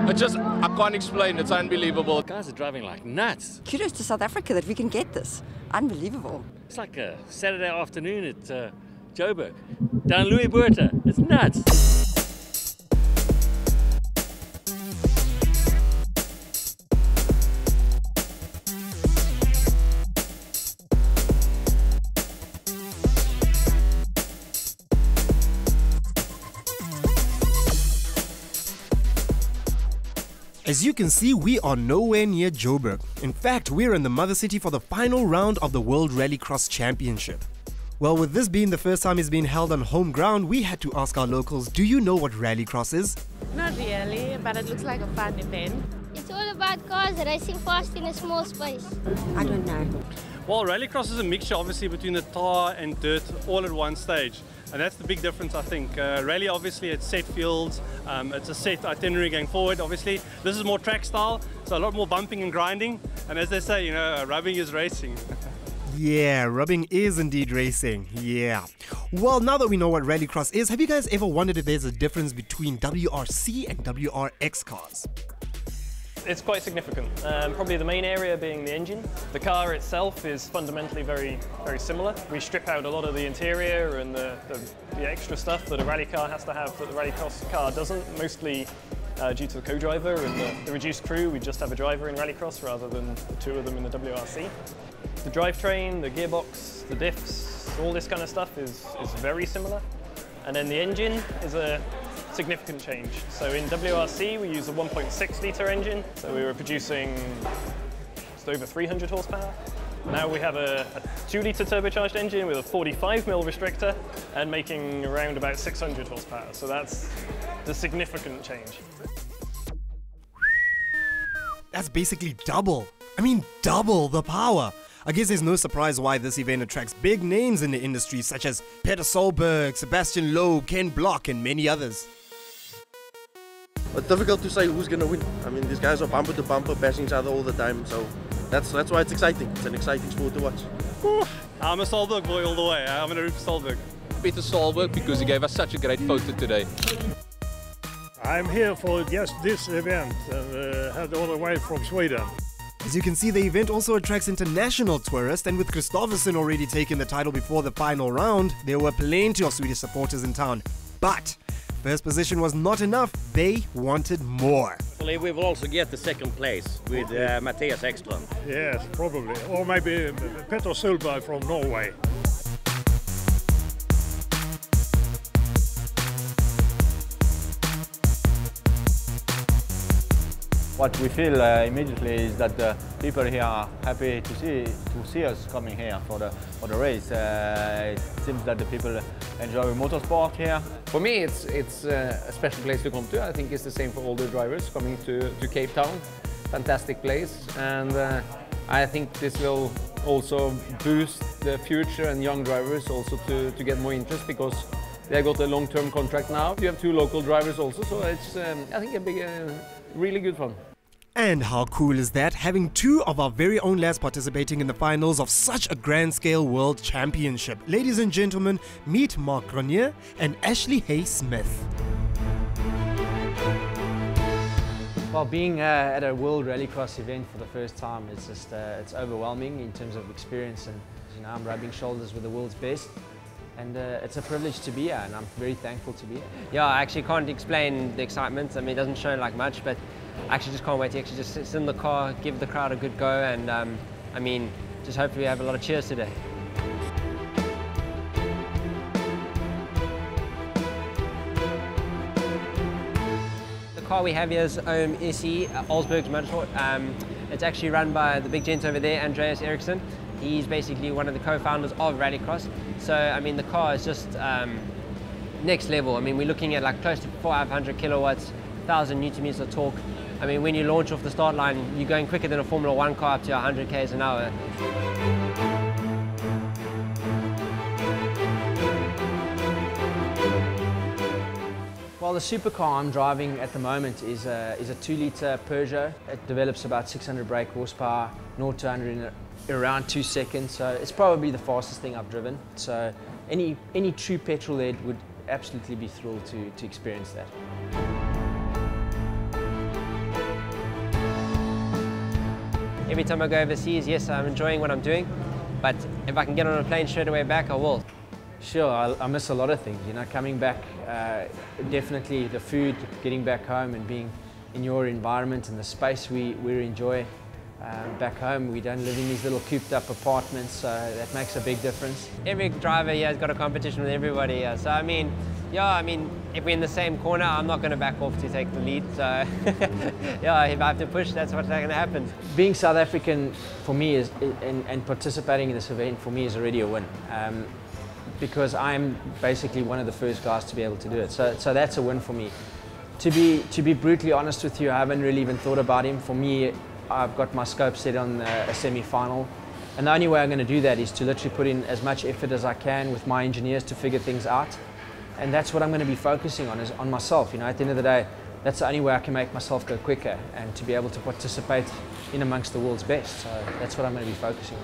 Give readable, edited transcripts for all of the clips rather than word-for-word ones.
I can't explain, it's unbelievable. Guys are driving like nuts. Kudos to South Africa that we can get this. Unbelievable. It's like a Saturday afternoon at Joburg. Down Louis Buerta. It's nuts. As you can see, we are nowhere near Joburg. In fact, we're in the mother city for the final round of the World Rallycross Championship. Well, with this being the first time it's been held on home ground, we had to ask our locals, do you know what Rallycross is? Not really, but it looks like a fun event. It's all about cars racing fast in a small space. I don't know. Well, Rallycross is a mixture obviously between the tar and dirt all at one stage. And that's the big difference, I think. Rally, obviously, it's set fields, it's a set itinerary going forward, obviously. This is more track style, so a lot more bumping and grinding. And as they say, you know, rubbing is racing. Yeah, rubbing is indeed racing, yeah. Well, now that we know what Rallycross is, have you guys ever wondered if there's a difference between WRC and WRX cars? It's quite significant, probably the main area being the engine. The car itself is fundamentally very similar. We strip out a lot of the interior and the extra stuff that a rally car has to have that the Rallycross car doesn't, mostly due to the co-driver and the reduced crew. We just have a driver in Rallycross rather than the two of them in the WRC. The drivetrain, the gearbox, the diffs, all this kind of stuff is very similar. And then the engine is a significant change. So in WRC we use a 1.6 litre engine, so we were producing just over 300 horsepower. Now we have a 2 litre turbocharged engine with a 45mm restrictor and making around about 600 horsepower, so that's the significant change. That's basically double. I mean, double the power. I guess there's no surprise why this event attracts big names in the industry such as Peter Solberg, Sebastian Loeb, Ken Block and many others. It's difficult to say who's going to win. I mean, these guys are bumper to bumper, passing each other all the time, so that's why it's exciting. It's an exciting sport to watch. I'm a Solberg boy all the way. I'm going to root for Solberg. Peter Solberg, because he gave us such a great photo today. I'm here for just this event and head all the way from Sweden. As you can see, the event also attracts international tourists, and with Kristoffersen already taking the title before the final round, there were plenty of Swedish supporters in town. But first position was not enough, they wanted more. Hopefully we will also get the second place with Mattias Ekström. Yes, probably. Or maybe Peter Solberg from Norway. What we feel immediately is that the people here are happy to see us coming here for the race. It seems that the people enjoy motorsport here. For me, it's a special place to come to. I think it's the same for all the drivers coming to Cape Town. Fantastic place, and I think this will also boost the future and young drivers also to get more interest, because they got a long-term contract now. You have two local drivers also, so it's I think a big, really good fun. And how cool is that, having two of our very own lads participating in the finals of such a grand scale world championship. Ladies and gentlemen, meet Mark Grenier and Ashley Hay Smith. Well, being at a World Rallycross event for the first time is just it's overwhelming in terms of experience, and you know, I'm rubbing shoulders with the world's best. And it's a privilege to be here, and I'm very thankful to be here. Yeah, I actually can't explain the excitement. I mean, it doesn't show like much, but I actually just can't wait to actually just sit in the car, give the crowd a good go, and I mean, just hopefully we have a lot of cheers today. The car we have here is SE, Olsberg's Motorsport. It's actually run by the big gent over there, Andreas Eriksson. He's basically one of the co-founders of Rallycross. So, I mean, the car is just next level. I mean, we're looking at like close to 500 kilowatts, 1,000 Newton meters of torque. I mean, when you launch off the start line, you're going quicker than a Formula 1 car up to 100 k's an hour. Well, the supercar I'm driving at the moment is a 2-litre Peugeot. It develops about 600 brake horsepower, 0 to 100 in around 2 seconds. So it's probably the fastest thing I've driven. So any true petrol head would absolutely be thrilled to experience that. every time I go overseas, yes, I'm enjoying what I'm doing, but if I can get on a plane straight away back, I will. Sure, I miss a lot of things, you know, coming back, definitely the food, getting back home and being in your environment and the space we enjoy. Back home, we don't live in these little cooped up apartments, so that makes a big difference. Every driver here has got a competition with everybody here, so I mean, if we're in the same corner, I'm not going to back off to take the lead, so yeah, if I have to push, that's what's going to happen. Being South African for me is, and participating in this event for me is already a win. Because I'm basically one of the first guys to be able to do it. So that's a win for me. To be brutally honest with you, I haven't really even thought about him. For me, I've got my scope set on a semi-final. And the only way I'm going to do that is to literally put in as much effort as I can with my engineers to figure things out. And that's what I'm going to be focusing on, is on myself. You know, at the end of the day, that's the only way I can make myself go quicker and to be able to participate in amongst the world's best. So that's what I'm going to be focusing on.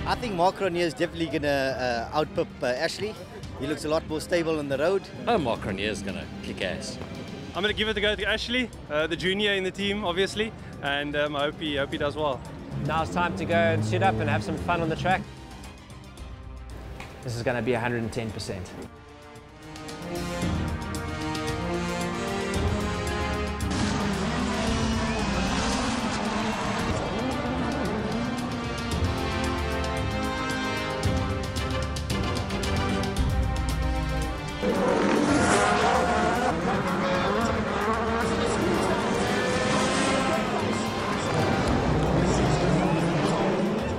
I think Mark Ronier is definitely going to outpip Ashley. He looks a lot more stable on the road. Oh, Mark Ronier is going to kick ass. I'm going to give it a go to Ashley, the junior in the team, obviously, and I hope he does well. Now it's time to go and suit up and have some fun on the track. This is going to be 110%.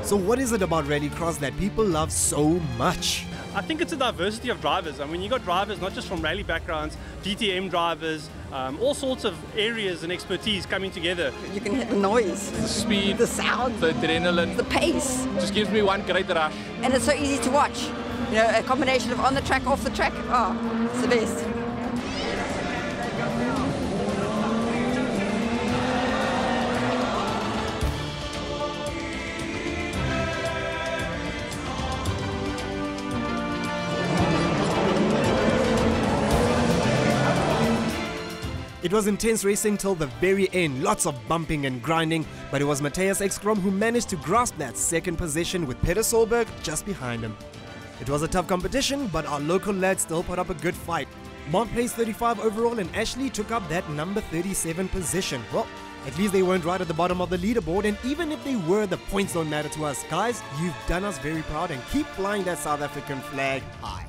So what is it about Rallycross that people love so much? I think it's a diversity of drivers. I mean, you got drivers not just from rally backgrounds, DTM drivers, all sorts of areas and expertise coming together. You can hit the noise, the speed, the sound, the adrenaline, the pace. Just gives me one great rush. And it's so easy to watch. You know, a combination of on the track, off the track. Oh, it's the best. It was intense racing till the very end, lots of bumping and grinding, but it was Matthias Ekstrom who managed to grasp that second position with Peter Solberg just behind him. It was a tough competition, but our local lads still put up a good fight. Mark placed 35 overall and Ashley took up that number 37 position. Well, at least they weren't right at the bottom of the leaderboard, and even if they were, the points don't matter to us. Guys, you've done us very proud, and keep flying that South African flag high.